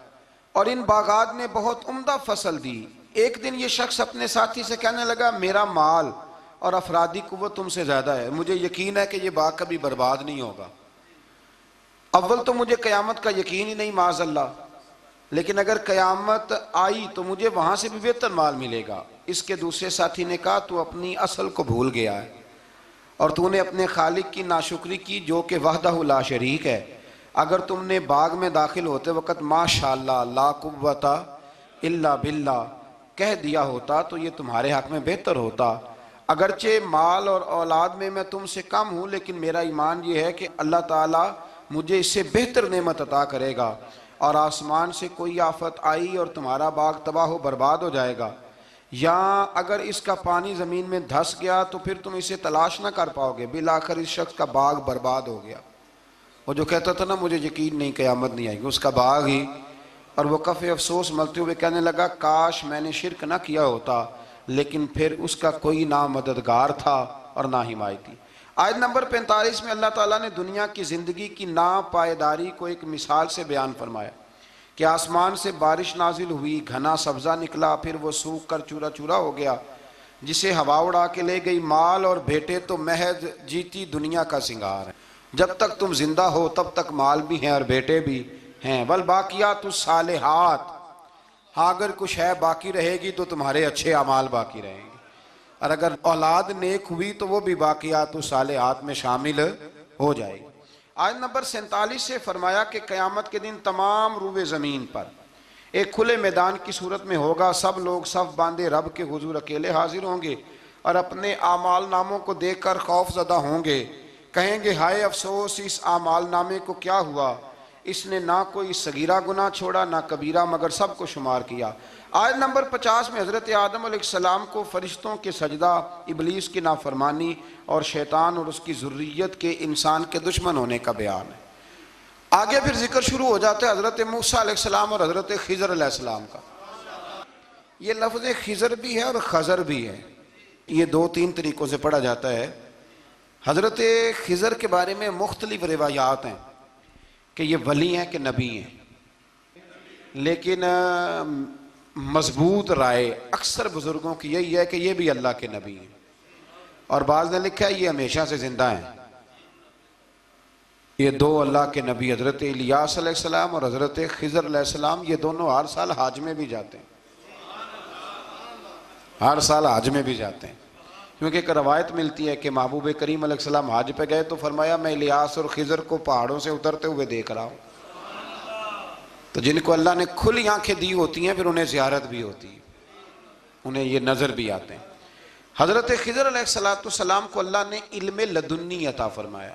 اور ان باغات نے بہت عمدہ فصل دی۔ ایک دن یہ شخص اپنے ساتھی سے کہنے لگا میرا مال اور افرادی قوت تم سے زیادہ ہے، مجھے یقین ہے کہ یہ باغ کبھی برباد نہیں ہوگا۔ اول تو مجھے قیامت کا یقین ہی نہیں معاذ اللہ، لیکن اگر قیامت آئی تو مجھے وہاں سے بھی بہتر مال ملے گا۔ اس کے دوسرے ساتھی نے کہا تو اپنی اصل کو بھول گیا ہے، اور تو نے اپنے خالق کی ناشکری کی جو کہ وحدہ لا شریک ہے۔ اگر تم نے باغ میں داخل ہوتے وقت ماشاءاللہ لا قوت الا باللہ کہہ دیا ہوتا تو یہ تمہارے حق میں بہتر ہوتا۔ اگرچہ مال اور اولاد میں تم سے کم ہوں، لیکن میرا ایمان یہ ہے کہ اللہ تعالیٰ مجھے اس سے بہتر نعمت عطا کرے گا، اور آسمان سے کوئی آفت آئی اور تمہارا باغ تباہ و برباد ہو جائے گا، یا اگر اس کا پانی زمین میں دھس گیا تو پھر تم اسے تلاش نہ کر پاؤ گے، بالآخر اس شخص کا باغ برباد ہو گیا۔ وہ جو کہتا تھا نا مجھے یقین نہیں قیامت نہیں آئے گی، اس کا باغ ہی، اور وہ کف افسوس ملتے ہوئے کہنے لگا کاش میں نے شرک نہ کیا ہوتا، لیکن پھر اس کا کوئی نہ مددگار تھا اور نہ حمایتی۔ آیت نمبر 45 میں اللہ تعالیٰ نے دنیا کی زندگی کی ناپائیداری کو ایک مثال سے بیان فرمایا کہ آسمان سے بارش نازل ہوئی، گھنا سبزہ نکلا، پھر وہ سوکھ کر چورا چورا ہو گیا، جسے ہوا اڑا کے لے گئی، مال اور بیٹے تو محض جیتی دنیا کا سنگار ہے۔ جب تک تم زندہ ہو تب تک مال بھی ہیں اور بیٹے بھی ہیں، والباقیات الصالحات، ہاں اگر کچھ ہے باقی رہے گی تو تمہارے اچھے اعمال باقی رہیں گے، اور اگر اولاد نیک ہوئی تو وہ بھی باقیات الصالحات میں شامل ہو جائے گی۔ آیت نمبر 47 سے فرمایا کہ قیامت کے دن تمام روئے زمین پر ایک کھلے میدان کی صورت میں ہوگا، سب لوگ صف باندھے رب کے حضور اکیلے حاضر ہوں گے اور اپنے اعمال ناموں کو دیکھ کر خوف زدہ ہوں گے، کہیں گے ہائے افسوس اس اعمال نامے کو کیا ہوا، اس نے نہ کوئی صغیرہ گناہ چھوڑا نہ کبیرہ، مگر سب کو شمار کیا۔ آیت نمبر 50 میں حضرت آدم علیہ السلام کو فرشتوں کے سجدہ، ابلیس کی نافرمانی اور شیطان اور اس کی ذریت کے انسان کے دشمن ہونے کا بیان ہے۔ آگے پھر ذکر شروع ہو جاتا ہے حضرت موسیٰ علیہ السلام اور حضرت خضر علیہ السلام کا۔ یہ لفظ خضر بھی ہے اور خضر بھی ہے، یہ دو تین طریقوں سے پڑھا جاتا ہے۔ حضرت خضر کے بارے میں مختلف روایات ہیں کہ یہ ولی ہیں کہ نبی ہیں، لیکن مضبوط رائے اکثر بزرگوں کی یہی ہے کہ یہ بھی اللہ کے نبی ہیں، اور بعض نے لکھا ہے یہ ہمیشہ سے زندہ ہیں۔ یہ دو اللہ کے نبی حضرت الیاس علیہ السلام اور حضرت خضر علیہ السلام، یہ دونوں ہر سال حج میں بھی جاتے ہیں، ہر سال حج میں بھی جاتے ہیں، کیونکہ ایک روایت ملتی ہے کہ محبوب کریم علیہ السلام حج پہ گئے تو فرمایا میں الیاس اور خضر کو پہاڑوں سے اترتے ہوئے دیکھ رہا ہوں۔ تو جن کو اللہ نے کھلی آنکھیں دی ہوتی ہیں پھر انہیں زیارت بھی ہوتی ہے، انہیں یہ نظر بھی آتے ہیں۔ حضرت خضر علیہ السلام کو اللہ نے علم لدنی عطا فرمایا۔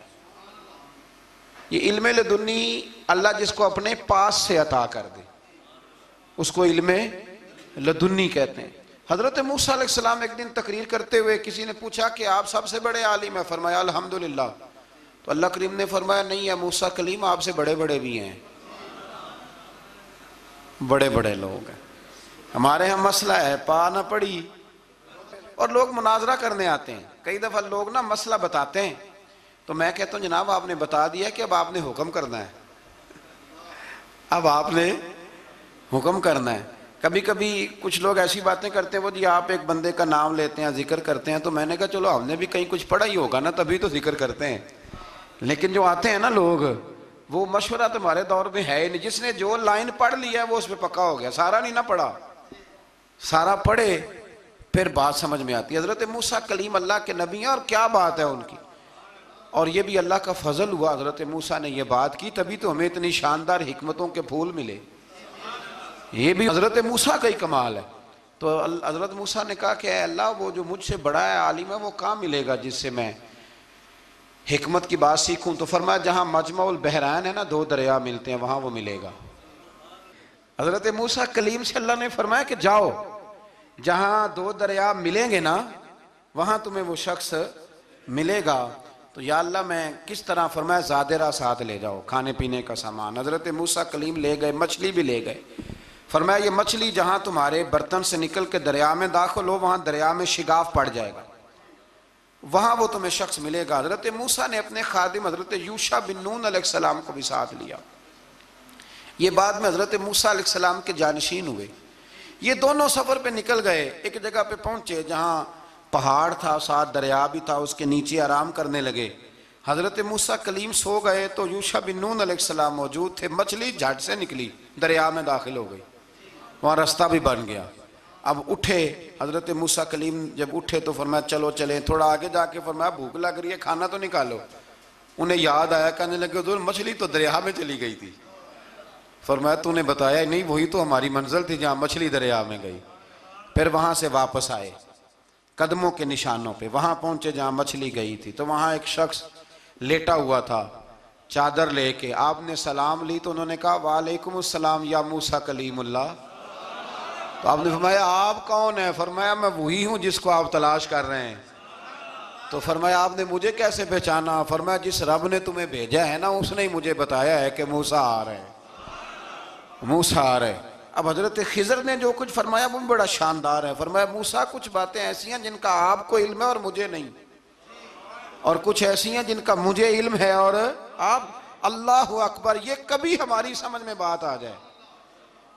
یہ علم لدنی اللہ جس کو اپنے پاس سے عطا کر دے اس کو علم لدنی کہتے ہیں۔ حضرت موسیٰ علیہ السلام ایک دن تقریر کرتے ہوئے کسی نے پوچھا کہ آپ سب سے بڑے عالم ہیں، فرمایا الحمدللہ۔ تو اللہ کریم نے فرمایا نہیں ہے موسیٰ کلیم آپ سے بڑے بڑے بھی ہیں، بڑے بڑے لوگ ہیں۔ ہمارے ہاں مسئلہ ہے پا نہ پڑی اور لوگ مناظرہ کرنے آتے ہیں، کئی دفعہ لوگ نا مسئلہ بتاتے ہیں تو میں کہتا ہوں جناب آپ نے بتا دیا کہ اب آپ نے حکم کرنا ہے، اب آپ نے حکم کرنا ہے۔ کبھی کبھی کچھ لوگ ایسی باتیں کرتے ہیں وہ جی آپ ایک بندے کا نام لیتے ہیں ذکر کرتے ہیں، تو میں نے کہا چلو ہم نے بھی کہیں کچھ پڑھا ہی ہوگا نا تبھی تو ذکر کرتے ہیں، لیکن جو آتے ہیں نا لوگ وہ مشورہ تمہارے دور میں ہے ہی نہیں، جس نے جو لائن پڑھ لیا ہے وہ اس پہ پکا ہو گیا، سارا نہیں نہ پڑھا، سارا پڑھے پھر بات سمجھ میں آتی ہے۔ حضرت موسیٰ کلیم اللہ کے نبی ہیں اور کیا بات ہے ان کی، اور یہ بھی اللہ کا فضل ہوا حضرت موسیٰ نے یہ بات کی تبھی تو ہمیں اتنی شاندار حکمتوں کے پھول ملے، یہ بھی حضرت موسیٰ کا ہی کمال ہے۔ تو حضرت موسیٰ نے کہا کہ اے اللہ وہ جو مجھ سے بڑا ہے عالم ہے وہ کہاں ملے گا جس سے میں حکمت کی بات سیکھوں، تو فرمایا جہاں مجمع البحرین ہے نا دو دریا ملتے ہیں وہاں وہ ملے گا۔ حضرت موسیٰ کلیم سے اللہ نے فرمایا کہ جاؤ جہاں دو دریا ملیں گے نا وہاں تمہیں وہ شخص ملے گا۔ تو یا اللہ میں کس طرح، فرمایا زادرہ ساتھ لے جاؤ کھانے پینے کا سامان۔ حضرت موسیٰ کلیم لے گئے، مچھلی بھی لے گئے، فرمایا یہ مچھلی جہاں تمہارے برتن سے نکل کے دریا میں داخل ہو وہاں دریا میں شگاف پڑ جائے گا، وہاں وہ تمہیں شخص ملے گا۔ حضرت موسیٰ نے اپنے خادم حضرت یوشع بن نون علیہ السلام کو بھی ساتھ لیا، یہ بعد میں حضرت موسیٰ علیہ السلام کے جانشین ہوئے۔ یہ دونوں سفر پہ نکل گئے، ایک جگہ پہ پہنچے جہاں پہاڑ تھا ساتھ دریا بھی تھا، اس کے نیچے آرام کرنے لگے۔ حضرت موسیٰ کلیم سو گئے تو یوشع بن نون علیہ السلام موجود تھے، مچھلی جھٹ سے نکلی دریا میں داخل ہو گئی، وہاں راستہ بھی بن گیا۔ اب اٹھے حضرت موسیٰ کلیم جب اٹھے تو فرمایا چلو چلیں، تھوڑا آگے جا کے فرمایا بھوک لگ رہی ہے کھانا تو نکالو۔ انہیں یاد آیا، کہنے لگے حضور مچھلی تو دریا میں چلی گئی تھی۔ فرمایا تو نے بتایا نہیں، وہی تو ہماری منزل تھی جہاں مچھلی دریا میں گئی۔ پھر وہاں سے واپس آئے قدموں کے نشانوں پہ، وہاں پہنچے جہاں مچھلی گئی تھی، تو وہاں ایک شخص لیٹا ہوا تھا، چادر لے کے آپ نے سلام لی تو انہوں نے کہا وعلیکم السلام یا موسیٰ کلیم اللہ. تو آپ نے فرمایا آپ کون ہیں؟ فرمایا میں وہی ہوں جس کو آپ تلاش کر رہے ہیں. تو فرمایا آپ نے مجھے کیسے پہچانا؟ فرمایا جس رب نے تمہیں بھیجا ہے نا اس نے ہی مجھے بتایا ہے کہ موسیٰ آ رہے ہیں، موسیٰ آ رہے ہیں. اب حضرت خضر نے جو کچھ فرمایا وہ بڑا شاندار ہے. فرمایا موسیٰ کچھ باتیں ایسی ہیں جن کا آپ کو علم ہے اور مجھے نہیں، اور کچھ ایسی ہیں جن کا مجھے علم ہے اور آپ. اللہ اکبر. یہ کبھی ہماری سمجھ میں بات آ جائے،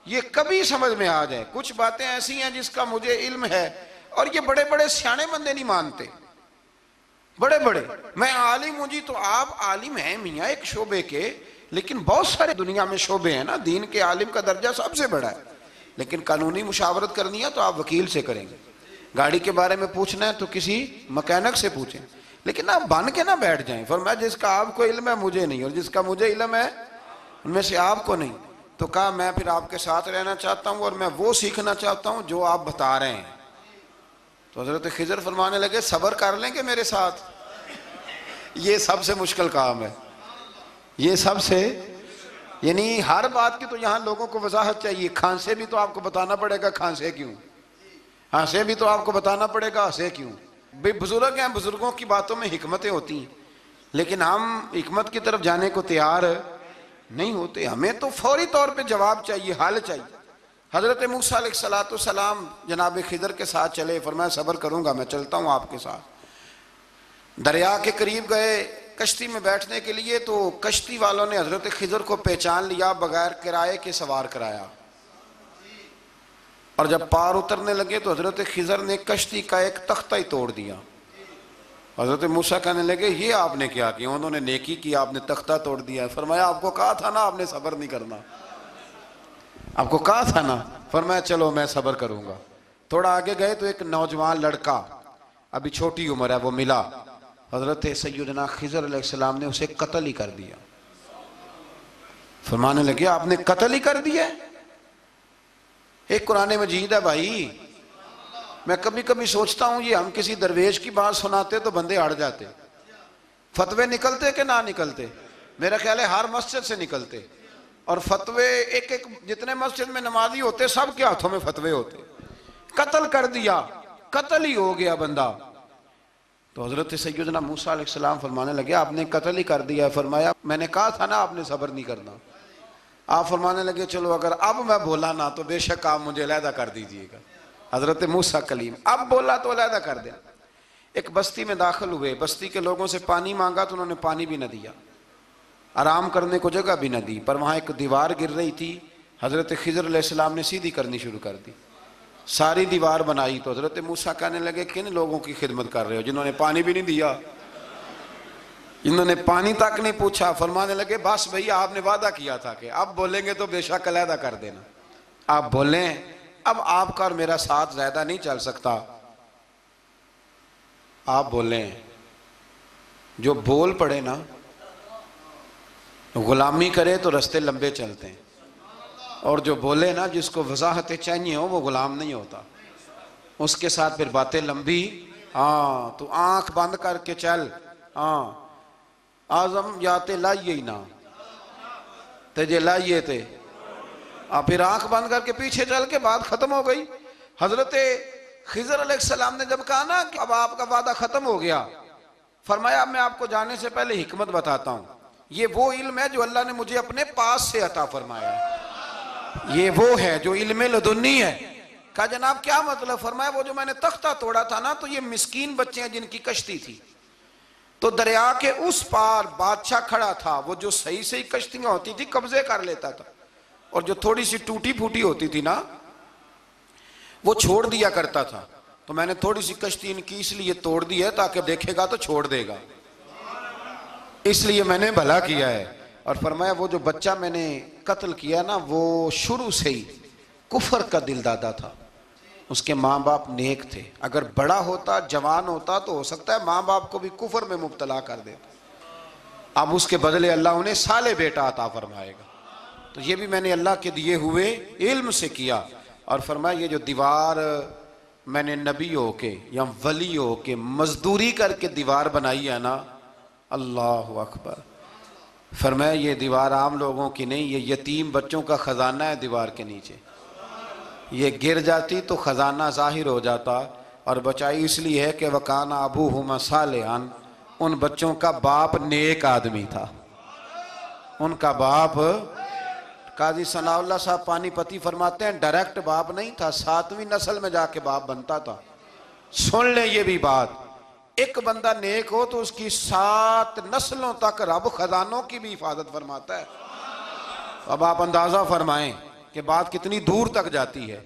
یہ کبھی سمجھ میں آ جائے. کچھ باتیں ایسی ہیں جس کا مجھے علم ہے، اور یہ بڑے بڑے سیانے بندے نہیں مانتے. بڑے بڑے میں عالم ہوں جی، تو آپ عالم ہیں میاں ایک شعبے کے، لیکن بہت سارے دنیا میں شعبے ہیں نا. دین کے عالم کا درجہ سب سے بڑا ہے، لیکن قانونی مشاورت کرنی ہے تو آپ وکیل سے کریں گے. گاڑی کے بارے میں پوچھنا ہے تو کسی مکینک سے پوچھیں، لیکن آپ بن کے نہ بیٹھ جائیں. فرمایا جس کا آپ کو علم ہے مجھے نہیں، اور جس کا مجھے علم ہے ان میں سے آپ کو نہیں. تو کہا میں پھر آپ کے ساتھ رہنا چاہتا ہوں اور میں وہ سیکھنا چاہتا ہوں جو آپ بتا رہے ہیں. تو حضرت خضر فرمانے لگے صبر کر لیں گے میرے ساتھ؟ یہ سب سے مشکل کام ہے، یہ سب سے، یعنی ہر بات کی تو یہاں لوگوں کو وضاحت چاہیے. کھانسے بھی تو آپ کو بتانا پڑے گا کھانسے کیوں، ہنسے بھی تو آپ کو بتانا پڑے گا ہنسے کیوں. بے بزرگ ہیں، بزرگوں کی باتوں میں حکمتیں ہوتی ہیں، لیکن ہم حکمت کی طرف جانے کو تیار نہیں ہوتے. ہمیں تو فوری طور پہ جواب چاہیے، حل چاہیے. حضرت موسیٰ علیہ السلام جناب خضر کے ساتھ چلے. فرمایا صبر کروں گا، میں چلتا ہوں آپ کے ساتھ. دریا کے قریب گئے کشتی میں بیٹھنے کے لیے، تو کشتی والوں نے حضرت خضر کو پہچان لیا، بغیر کرائے کے سوار کرایا. اور جب پار اترنے لگے تو حضرت خضر نے کشتی کا ایک تختہ ہی توڑ دیا. حضرت موسیٰ کہنے لگے یہ آپ نے کیا کیا؟ انہوں نے نیکی کی، آپ نے تختہ توڑ دیا. فرمایا آپ کو کہا تھا نا آپ نے صبر نہیں کرنا، آپ کو کہا تھا نا. فرمایا چلو میں صبر کروں گا. تھوڑا آگے گئے تو ایک نوجوان لڑکا، ابھی چھوٹی عمر ہے، وہ ملا. حضرت سیدنا خضر علیہ السلام نے اسے قتل ہی کر دیا. فرمانے لگے آپ نے قتل ہی کر دیا؟ ایک قرآن مجید ہے بھائی. میں کبھی کبھی سوچتا ہوں یہ ہم کسی درویش کی بات سناتے تو بندے اڑ جاتے. فتوے نکلتے کہ نہ نکلتے؟ میرا خیال ہے ہر مسجد سے نکلتے. اور فتوے ایک ایک جتنے مسجد میں نمازی ہوتے سب کے ہاتھوں میں فتوے ہوتے. قتل کر دیا، قتل ہی ہو گیا بندہ. تو حضرت سیدنا موسیٰ علیہ السلام فرمانے لگے آپ نے قتل ہی کر دیا. فرمایا میں نے کہا تھا نا آپ نے صبر نہیں کرنا. آپ فرمانے لگے چلو اگر اب میں بولا نا تو بے شک آپ مجھے علیحدہ کر دیجئے گا. حضرت موسیٰ کلیم اب بولا تو علیحدہ کر دیا. ایک بستی میں داخل ہوئے، بستی کے لوگوں سے پانی مانگا تو انہوں نے پانی بھی نہ دیا، آرام کرنے کو جگہ بھی نہ دی. پر وہاں ایک دیوار گر رہی تھی، حضرت خضر علیہ السلام نے سیدھی کرنی شروع کر دی. ساری دیوار بنائی. تو حضرت موسیٰ کہنے لگے کن لوگوں کی خدمت کر رہے ہو جنہوں نے پانی بھی نہیں دیا، انہوں نے پانی تک نہیں پوچھا. فرمانے لگے بس بھئی آپ نے وعدہ کیا تھا کہ اب بولیں گے تو بے شک علیحدہ کر دینا. آپ بولیں اب آپ کا اور میرا ساتھ زیادہ نہیں چل سکتا. آپ بولیں. جو بول پڑے نا، غلامی کرے تو رستے لمبے چلتے ہیں، اور جو بولے نا جس کو وضاحتیں چاہیے ہو وہ غلام نہیں ہوتا، اس کے ساتھ پھر باتیں لمبی. ہاں تو آنکھ بند کر کے چل. ہاں آزم جاتے لائیے ہی نہ تجھے لائیے تھے، پھر آنکھ بند کر کے پیچھے چل کے بات ختم ہو گئی. حضرت خضر علیہ السلام نے جب کہا نا کہ اب آپ کا وعدہ ختم ہو گیا، فرمایا اب میں آپ کو جانے سے پہلے حکمت بتاتا ہوں. یہ وہ علم ہے جو اللہ نے مجھے اپنے پاس سے عطا فرمایا ہے، یہ وہ ہے جو علم لدنی ہے. کہا جناب کیا مطلب؟ فرمایا وہ جو میں نے تختہ توڑا تھا نا تو یہ مسکین بچے ہیں جن کی کشتی تھی، تو دریا کے اس پار بادشاہ کھڑا تھا، وہ جو صحیح صحیح کشتیاں ہوتی تھی قبضے کر لیتا تھا، اور جو تھوڑی سی ٹوٹی پھوٹی ہوتی تھی نا وہ چھوڑ دیا کرتا تھا. تو میں نے تھوڑی سی کشتی ان کی اس لیے توڑ دی ہے تاکہ دیکھے گا تو چھوڑ دے گا، اس لیے میں نے بھلا کیا ہے. اور فرمایا وہ جو بچہ میں نے قتل کیا نا وہ شروع سے ہی کفر کا دل دادا تھا، اس کے ماں باپ نیک تھے. اگر بڑا ہوتا جوان ہوتا تو ہو سکتا ہے ماں باپ کو بھی کفر میں مبتلا کر دیتا. اب اس کے بدلے اللہ انہیں صالح بیٹا عطا فرمائے گا. تو یہ بھی میں نے اللہ کے دیے ہوئے علم سے کیا. اور فرمایا یہ جو دیوار میں نے نبی ہو کے یا ولی ہو کے مزدوری کر کے دیوار بنائی ہے نا، اللہ اکبر. فرمایا یہ دیوار عام لوگوں کی نہیں، یہ یتیم بچوں کا خزانہ ہے دیوار کے نیچے، یہ گر جاتی تو خزانہ ظاہر ہو جاتا، اور بچائی اس لیے ہے کہ وَكَانَ أَبُوهُمَا صَالِحًا، ان بچوں کا باپ نیک آدمی تھا، ان کا باپ، قاضی ثناء اللہ صاحب پانی پتی فرماتے ہیں ڈائریکٹ باپ نہیں تھا، 7ویں نسل میں جا کے باپ بنتا تھا۔ سن لیں یہ بھی بات، ایک بندہ نیک ہو تو اس کی 7 نسلوں تک رب خزانوں کی بھی حفاظت فرماتا ہے۔ اب آپ اندازہ فرمائیں کہ بات کتنی دور تک جاتی ہے۔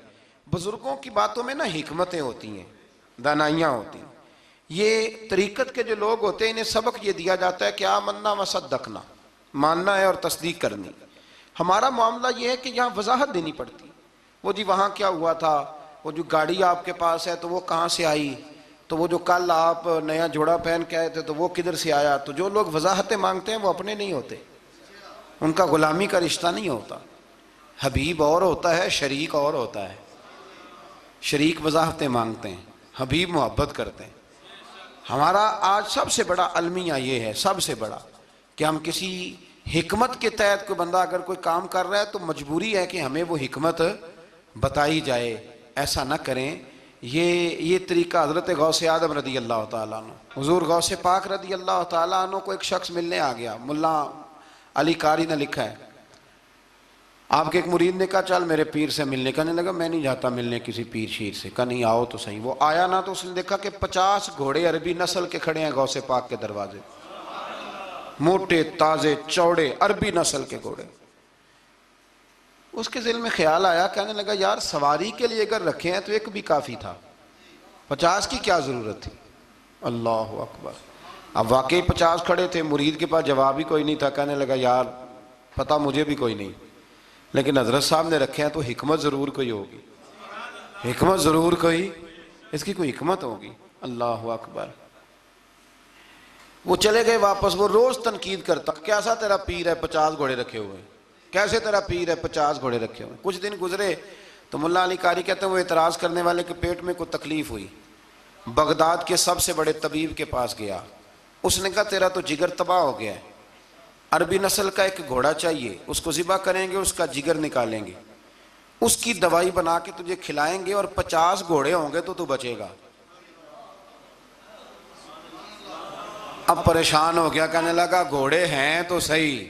بزرگوں کی باتوں میں نا حکمتیں ہوتی ہیں، دانائیاں ہوتی ہیں۔ یہ طریقت کے جو لوگ ہوتے ہیں انہیں سبق یہ دیا جاتا ہے کہ آمنا وصدقنا، ماننا ہے اور تصدیق کرنی۔ ہمارا معاملہ یہ ہے کہ یہاں وضاحت دینی پڑتی، وہ جی وہاں کیا ہوا تھا، وہ جو گاڑی آپ کے پاس ہے تو وہ کہاں سے آئی، تو وہ جو کل آپ نیا جوڑا پہن کے آئے تھے تو وہ کدھر سے آیا۔ تو جو لوگ وضاحتیں مانگتے ہیں وہ اپنے نہیں ہوتے، ان کا غلامی کا رشتہ نہیں ہوتا۔ حبیب اور ہوتا ہے، شریک اور ہوتا ہے۔ شریک وضاحتیں مانگتے ہیں، حبیب محبت کرتے ہیں۔ ہمارا آج سب سے بڑا المیہ یہ ہے، سب سے بڑا، کہ ہم کسی حکمت کے تحت کوئی بندہ اگر کوئی کام کر رہا ہے تو مجبوری ہے کہ ہمیں وہ حکمت بتائی جائے، ایسا نہ کریں۔ یہ طریقہ حضرت غوث اعظم رضی اللہ تعالیٰ عنہ، حضور غوث پاک رضی اللہ تعالیٰ عنہ کو ایک شخص ملنے آ گیا، ملا علی قاری نے لکھا ہے، آپ کے ایک مرید نے کہا چل میرے پیر سے ملنے، کہنے لگا میں نہیں جاتا ملنے کسی پیر شیر سے، کہا نہیں آؤ تو صحیح۔ وہ آیا نہ تو اس نے دیکھا کہ 50 گھوڑے عربی نسل کے کھڑے ہیں غوث پاک کے دروازے، موٹے تازے چوڑے عربی نسل کے گھوڑے۔ اس کے ذہن میں خیال آیا، کہنے لگا یار سواری کے لیے اگر رکھے ہیں تو ایک بھی کافی تھا، 50 کی کیا ضرورت تھی؟ اللہ اکبر۔ اب واقعی 50 کھڑے تھے، مرید کے پاس جواب ہی کوئی نہیں تھا، کہنے لگا یار پتہ مجھے بھی کوئی نہیں، لیکن حضرت صاحب نے رکھے ہیں تو حکمت ضرور کوئی ہوگی، حکمت ضرور کوئی، اس کی کوئی حکمت ہوگی۔ اللہ اکبر۔ وہ چلے گئے واپس، وہ روز تنقید کرتا، کیسا تیرا پیر ہے 50 گھوڑے رکھے ہوئے، کیسے تیرا پیر ہے 50 گھوڑے رکھے ہوئے۔ کچھ دن گزرے تو ملا علی قاری کہتے ہیں وہ اعتراض کرنے والے کے پیٹ میں کوئی تکلیف ہوئی، بغداد کے سب سے بڑے طبیب کے پاس گیا، اس نے کہا تیرا تو جگر تباہ ہو گیا ہے، عربی نسل کا ایک گھوڑا چاہیے، اس کو ذبح کریں گے، اس کا جگر نکالیں گے، اس کی دوائی بنا کے تجھے کھلائیں گے، اور 50 گھوڑے ہوں گے تو بچے گا۔ اب پریشان ہو گیا، کہنے لگا گھوڑے ہیں تو صحیح،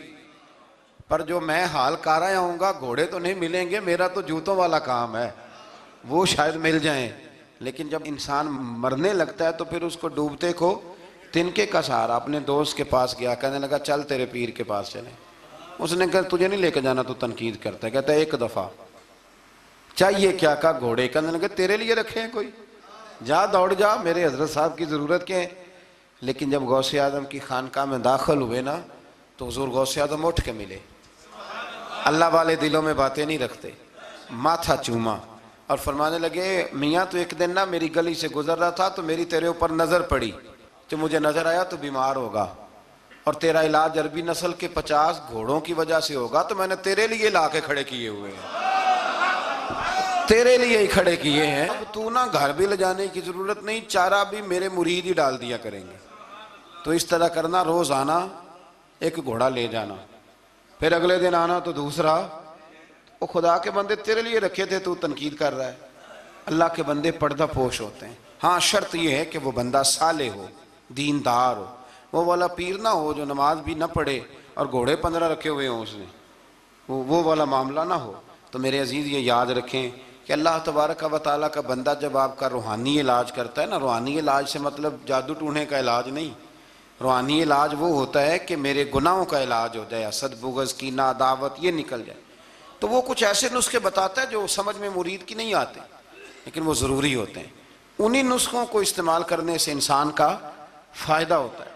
پر جو میں حال کر رہا ہوں گا گھوڑے تو نہیں ملیں گے، میرا تو جوتوں والا کام ہے، وہ شاید مل جائیں۔ لیکن جب انسان مرنے لگتا ہے تو پھر اس کو ڈوبتے کو تنکے کا سہارا۔ اپنے دوست کے پاس گیا، کہنے لگا چل تیرے پیر کے پاس چلیں۔ اس نے کہا تجھے نہیں لے کے جانا، تو تنقید کرتا ہے، کہتا ہے ایک دفعہ چاہیے کیا، کہا گھوڑے، کہنے لگا تیرے لیے رکھے ہیں کوئی، جا دوڑ جا، میرے حضرت صاحب کی ضرورت کیا ہے۔ لیکن جب غوث اعظم کی خانقاہ میں داخل ہوئے نا تو حضور غوث اعظم اٹھ کے ملے۔ اللہ والے دلوں میں باتیں نہیں رکھتے، ماتھا چوما اور فرمانے لگے میاں تو ایک دن نا میری گلی سے گزر رہا تھا تو میری تیرے اوپر نظر پڑی، تو مجھے نظر آیا تو بیمار ہوگا، اور تیرا علاج عربی نسل کے 50 گھوڑوں کی وجہ سے ہوگا، تو میں نے تیرے لیے لا کے کھڑے کیے ہوئے ہیں، تیرے لیے ہی کھڑے کیے ہیں۔ اب تو نا گھر بھی لے جانے کی ضرورت نہیں، چارہ بھی میرے مرید ہی ڈال دیا کریں گے۔ تو اس طرح کرنا، روز آنا ایک گھوڑا لے جانا، پھر اگلے دن آنا تو دوسرا۔ وہ خدا کے بندے تیرے لیے رکھے تھے تو تنقید کر رہا ہے۔ اللہ کے بندے پردہ پوش ہوتے ہیں، ہاں شرط یہ ہے کہ وہ بندہ صالح ہو، دیندار ہو، وہ والا پیر نہ ہو جو نماز بھی نہ پڑھے اور گھوڑے 15 رکھے ہوئے ہوں اس نے، وہ والا معاملہ نہ ہو۔ تو میرے عزیز یہ یاد رکھیں کہ اللہ تبارک و تعالیٰ کا بندہ جب آپ کا روحانی علاج کرتا ہے نا، روحانی علاج سے مطلب جادو ٹونے کا علاج نہیں، روحانی علاج وہ ہوتا ہے کہ میرے گناہوں کا علاج ہو جائے، حسد بغض کینہ عداوت یہ نکل جائے، تو وہ کچھ ایسے نسخے بتاتا ہے جو سمجھ میں مرید کی نہیں آتے، لیکن وہ ضروری ہوتے ہیں۔ انہی نسخوں کو استعمال کرنے سے انسان کا فائدہ ہوتا ہے۔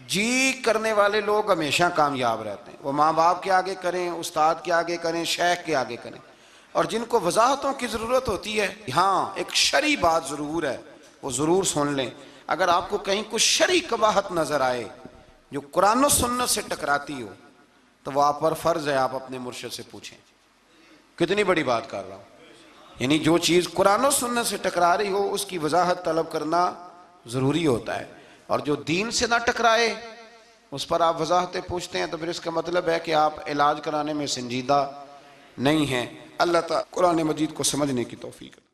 جی کرنے والے لوگ ہمیشہ کامیاب رہتے ہیں، وہ ماں باپ کے آگے کریں، استاد کے آگے کریں، شیخ کے آگے کریں، اور جن کو وضاحتوں کی ضرورت ہوتی ہے، ہاں ایک شرعی بات ضرور ہے، وہ ضرور سن لیں۔ اگر آپ کو کہیں کچھ شرعی قباحت نظر آئے جو قرآن و سنت سے ٹکراتی ہو تو وہ آپ پر فرض ہے آپ اپنے مرشد سے پوچھیں۔ کتنی بڑی بات کر رہا ہوں، یعنی جو چیز قرآن و سنت سے ٹکرا رہی ہو اس کی وضاحت طلب کرنا ضروری ہوتا ہے، اور جو دین سے نہ ٹکرائے اس پر آپ وضاحتیں پوچھتے ہیں تو پھر اس کا مطلب ہے کہ آپ علاج کرانے میں سنجیدہ نہیں ہیں۔ اللہ تعالیٰ قرآن مجید کو سمجھنے کی توفیق